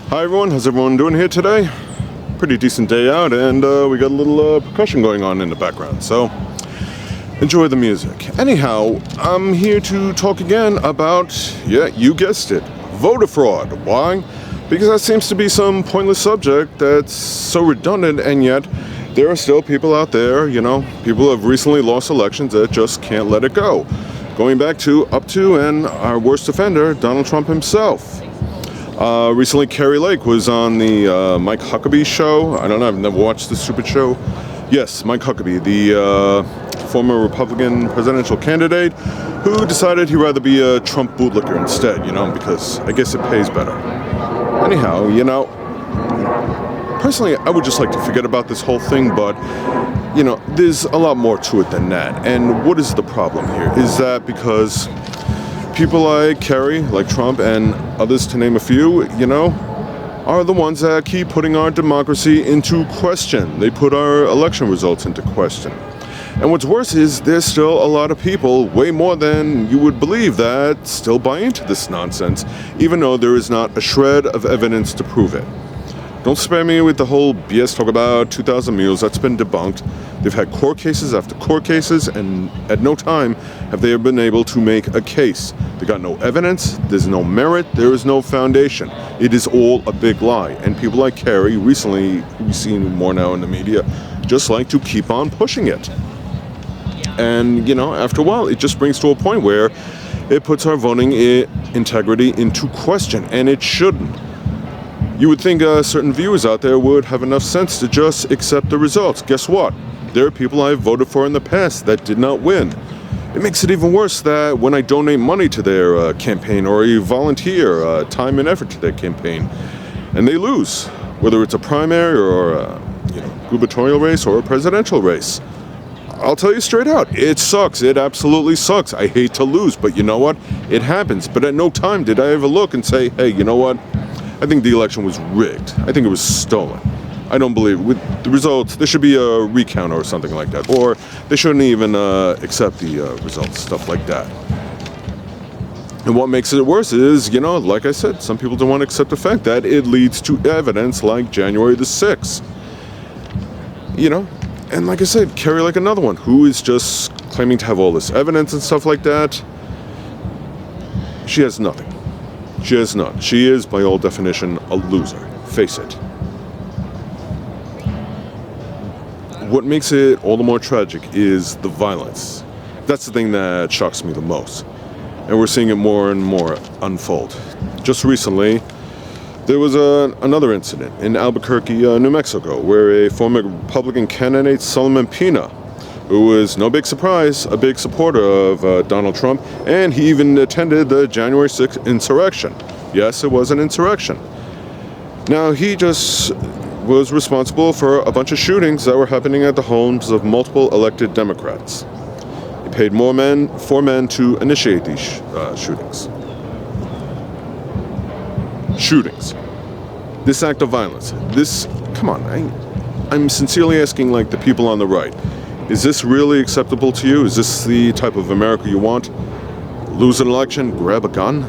Hi everyone, how's everyone doing here today? Pretty decent day out, and we got a little percussion going on in the background, so enjoy the music. Anyhow, I'm here to talk again about, yeah, you guessed it, voter fraud. Why? Because that seems to be some pointless subject that's so redundant, and yet there are still people out there, people who have recently lost elections that just can't let it go. Going back to, and our worst offender, Donald Trump himself. Recently, Kari Lake was on the Mike Huckabee show. I don't know, I've never watched this stupid show. Yes, Mike Huckabee, the former Republican presidential candidate who decided he'd rather be a Trump bootlicker instead, because I guess it pays better. Anyhow, personally, I would just like to forget about this whole thing, but, there's a lot more to it than that. And what is the problem here? Is that because people like Kari, like Trump, and others to name a few, are the ones that keep putting our democracy into question. They put our election results into question. And what's worse is there's still a lot of people, way more than you would believe, that still buy into this nonsense, even though there is not a shred of evidence to prove it. Don't spare me with the whole BS talk about 2,000 mules. That's been debunked. They've had court cases after court cases, and at no time have they been able to make a case. They got no evidence, there's no merit, there is no foundation. It is all a big lie. And people like Kari, recently, we've seen more now in the media, just like to keep on pushing it. And, after a while, it just brings to a point where it puts our voting integrity into question, and it shouldn't. You would think certain viewers out there would have enough sense to just accept the results. Guess what? There are people I've voted for in the past that did not win. It makes it even worse that when I donate money to their campaign, or you volunteer time and effort to their campaign, and they lose, whether it's a primary or a gubernatorial race or a presidential race. I'll tell you straight out, it sucks. It absolutely sucks. I hate to lose, but you know what? It happens. But at no time did I ever look and say, hey, you know what? I think the election was rigged. I think it was stolen. I don't believe with the results. There should be a recount or something like that, or they shouldn't even accept the results, stuff like that. And what makes it worse is, like I said, some people don't want to accept the fact that it leads to evidence like January the 6th. And like I said, Kari like another one who is just claiming to have all this evidence and stuff like that. She has nothing. She has none. She is, by all definition, a loser. Face it. What makes it all the more tragic is the violence. That's the thing that shocks me the most. And we're seeing it more and more unfold. Just recently, there was another incident in Albuquerque, New Mexico, where a former Republican candidate, Solomon Pina, who was, no big surprise, a big supporter of Donald Trump, and he even attended the January 6th insurrection. Yes, it was an insurrection. Now, he just was responsible for a bunch of shootings that were happening at the homes of multiple elected Democrats. He paid four men to initiate these shootings. This act of violence. Come on, I'm sincerely asking, the people on the right, is this really acceptable to you? Is this the type of America you want? Lose an election, grab a gun?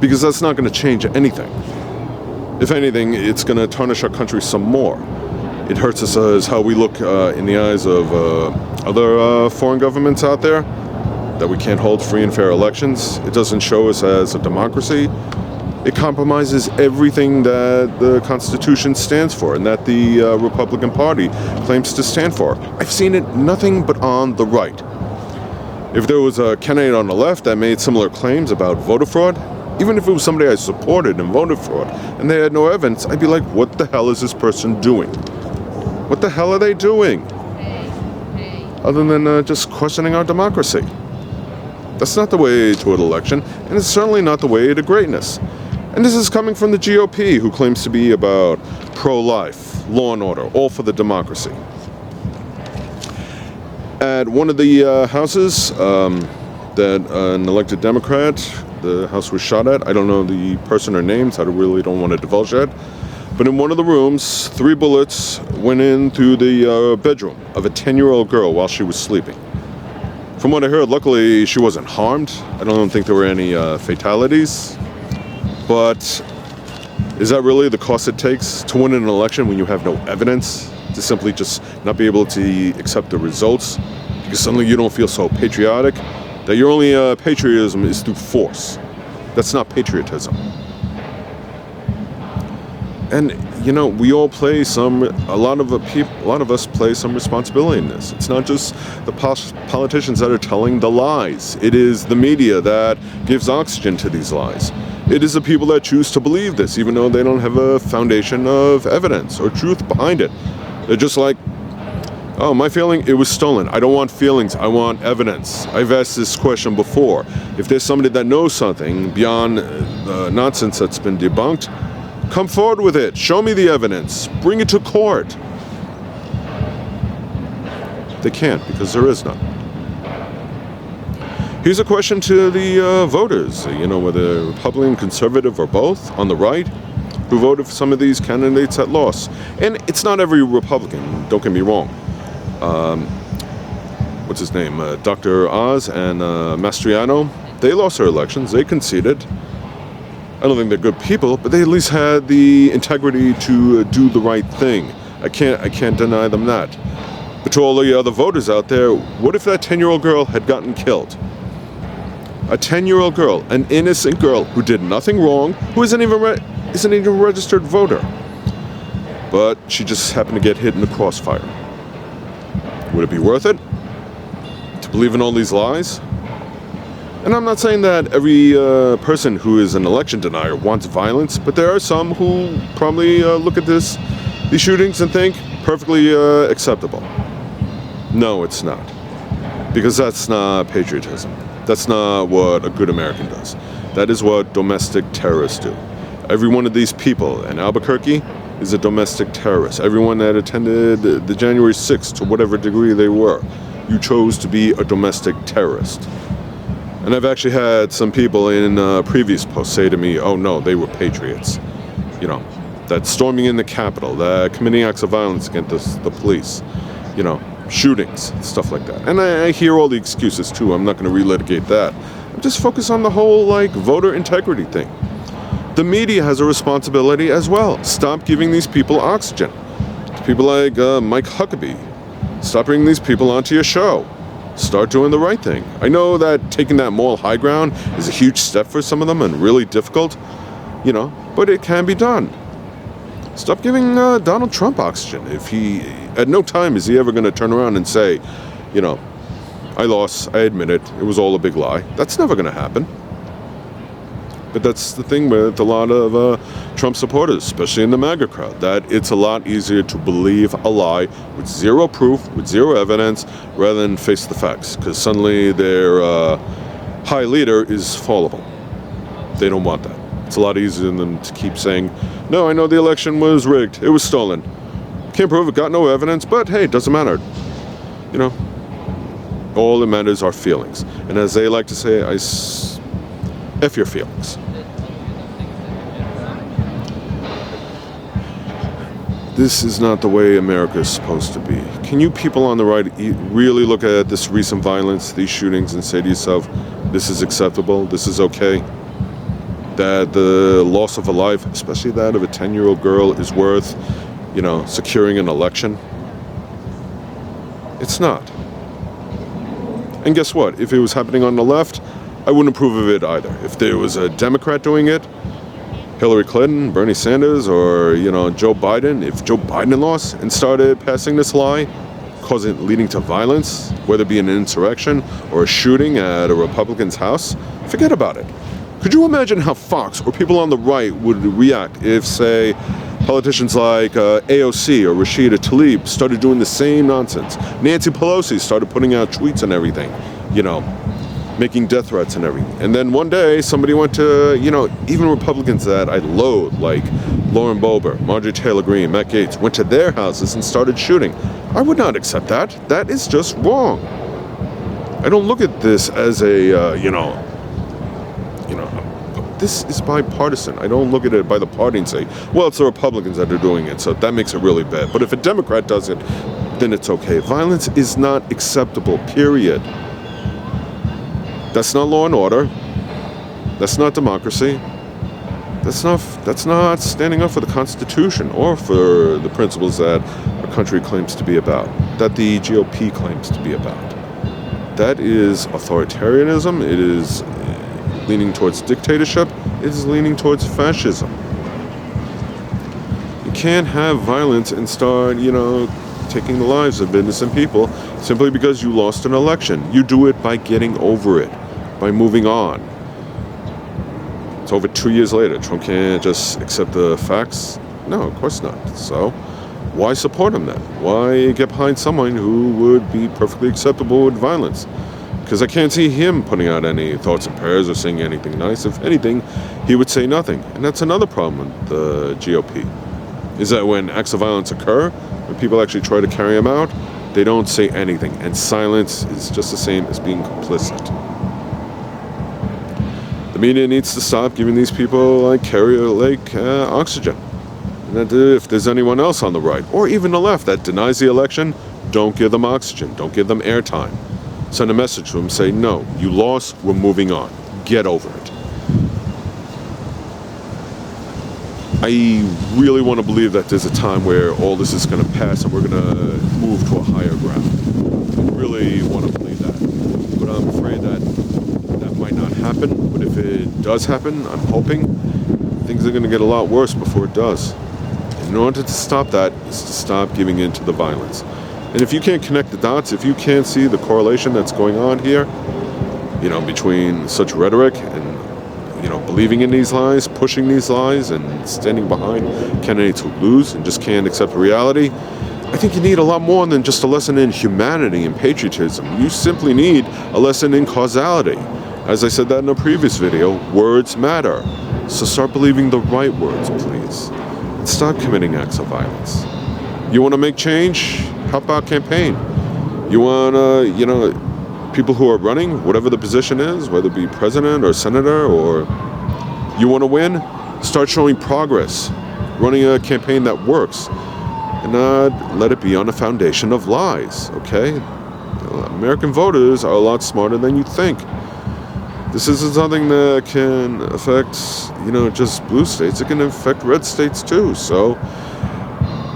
Because that's not going to change anything. If anything, it's going to tarnish our country some more. It hurts us as how we look in the eyes of other foreign governments out there, that we can't hold free and fair elections. It doesn't show us as a democracy. It compromises everything that the Constitution stands for and that the Republican Party claims to stand for. I've seen it nothing but on the right. If there was a candidate on the left that made similar claims about voter fraud, even if it was somebody I supported and voted for, and they had no evidence, I'd be like, what the hell is this person doing? What the hell are they doing? Other than just questioning our democracy. That's not the way to an election, and it's certainly not the way to greatness. And this is coming from the GOP, who claims to be about pro-life, law and order, all for the democracy. At one of the houses that an elected Democrat, the house was shot at, I don't know the person or names, I really don't want to divulge that, but in one of the rooms, 3 bullets went in through the bedroom of a 10-year-old girl while she was sleeping. From what I heard, luckily she wasn't harmed. I don't think there were any fatalities. But Is that really the cost it takes to win an election when you have no evidence, to simply just not be able to accept the results because suddenly you don't feel so patriotic? That your only patriotism is through force. That's not patriotism. And we all play a lot of us play some responsibility in this. It's not just the politicians that are telling the lies. It is the media that gives oxygen to these lies. It is the people that choose to believe this, even though they don't have a foundation of evidence or truth behind it. They're just like, oh, my feeling, it was stolen. I don't want feelings, I want evidence. I've asked this question before. If there's somebody that knows something beyond the nonsense that's been debunked, come forward with it. Show me the evidence. Bring it to court. They can't because there is none. Here's a question to the voters, whether Republican, conservative, or both, on the right, who voted for some of these candidates that lost. And it's not every Republican, don't get me wrong. What's his name? Dr. Oz and Mastriano, they lost their elections. They conceded. I don't think they're good people, but they at least had the integrity to do the right thing. I can't deny them that. But to all the other voters out there, what if that 10-year-old girl had gotten killed? A 10-year-old girl, an innocent girl who did nothing wrong, who isn't even a registered voter. But she just happened to get hit in the crossfire. Would it be worth it to believe in all these lies? And I'm not saying that every person who is an election denier wants violence, but there are some who probably look at these shootings and think perfectly acceptable. No, it's not. Because that's not patriotism. That's not what a good American does. That is what domestic terrorists do. Every one of these people in Albuquerque is a domestic terrorist. Everyone that attended the January 6th, to whatever degree they were, you chose to be a domestic terrorist. And I've actually had some people in previous posts say to me, oh no, they were patriots. That storming in the Capitol, that committing acts of violence against the police, shootings, stuff like that. And I hear all the excuses too. I'm not going to relitigate that. I'm just focused on the whole voter integrity thing. The media has a responsibility as well. Stop giving these people oxygen. People like Mike Huckabee. Stop bringing these people onto your show. Start doing the right thing. I know that taking that moral high ground is a huge step for some of them and really difficult, but it can be done. Stop giving Donald Trump oxygen. At no time is he ever going to turn around and say, I lost, I admit it, it was all a big lie. That's never going to happen. But that's the thing with a lot of Trump supporters, especially in the MAGA crowd, that it's a lot easier to believe a lie with zero proof, with zero evidence, rather than face the facts, because suddenly their high leader is fallible. They don't want that. It's a lot easier than them to keep saying, no, I know the election was rigged, it was stolen. Can't prove it, got no evidence, but hey, it doesn't matter. All that matters are feelings. And as they like to say, F your feelings. This is not the way America is supposed to be. Can you people on the right really look at this recent violence, these shootings, and say to yourself, this is acceptable, this is okay? That the loss of a life, especially that of a 10-year-old girl, is worth, securing an election? It's not. And guess what? If it was happening on the left, I wouldn't approve of it either. If there was a Democrat doing it, Hillary Clinton, Bernie Sanders, or Joe Biden, if Joe Biden lost and started passing this lie, leading to violence, whether it be an insurrection or a shooting at a Republican's house, forget about it. Could you imagine how Fox or people on the right would react if, say, politicians like AOC or Rashida Tlaib started doing the same nonsense? Nancy Pelosi started putting out tweets and everything, making death threats and everything. And then one day, somebody went to, even Republicans that I loathe, like Lauren Boebert, Marjorie Taylor Greene, Matt Gaetz, went to their houses and started shooting. I would not accept that. That is just wrong. I don't look at this as a, this is bipartisan. I don't look at it by the party and say, well, it's the Republicans that are doing it, so that makes it really bad. But if a Democrat does it, then it's okay. Violence is not acceptable, period. That's not law and order. That's not democracy. That's not standing up for the Constitution or for the principles that our country claims to be about, that the GOP claims to be about. That is authoritarianism. It is leaning towards dictatorship. It is leaning towards fascism. You can't have violence and start, taking the lives of innocent people simply because you lost an election. You do it by getting over it, by moving on. It's over 2 years later. Trump can't just accept the facts? No, of course not. So why support him then? Why get behind someone who would be perfectly acceptable with violence? Because I can't see him putting out any thoughts and prayers or saying anything nice. If anything, he would say nothing. And that's another problem with the GOP, is that when acts of violence occur, when people actually try to carry them out, they don't say anything. And silence is just the same as being complicit. The media needs to stop giving these people like Kerry Lake oxygen. And that if there's anyone else on the right, or even the left, that denies the election, don't give them oxygen. Don't give them airtime. Send a message to them, say, no, you lost, we're moving on. Get over it. I really want to believe that there's a time where all this is going to pass and we're going to move to a higher ground. I really want to believe that. But I'm afraid that that might not happen. But if it does happen, I'm hoping things are going to get a lot worse before it does. In order to stop that is to stop giving in to the violence. And if you can't connect the dots, if you can't see the correlation that's going on here, between such rhetoric and, believing in these lies, pushing these lies, and standing behind candidates who lose and just can't accept reality, I think you need a lot more than just a lesson in humanity and patriotism. You simply need a lesson in causality. As I said that in a previous video, words matter. So start believing the right words, please. And stop committing acts of violence. You want to make change? Help out campaign. You want to, people who are running, whatever the position is, whether it be president or senator, or you want to win, start showing progress, running a campaign that works, and not let it be on a foundation of lies, okay? American voters are a lot smarter than you think. This isn't something that can affect, just blue states. It can affect red states too. So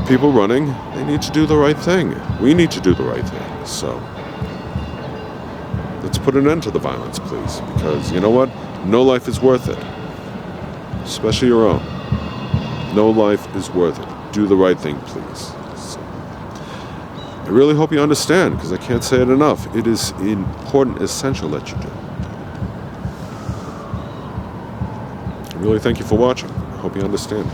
people running, they need to do the right thing. We need to do the right thing. So let's put an end to the violence, please. Because you know what? No life is worth it. Especially your own. No life is worth it. Do the right thing, please. So, I really hope you understand, because I can't say it enough. It is important, essential that you do. I really thank you for watching. I hope you understand.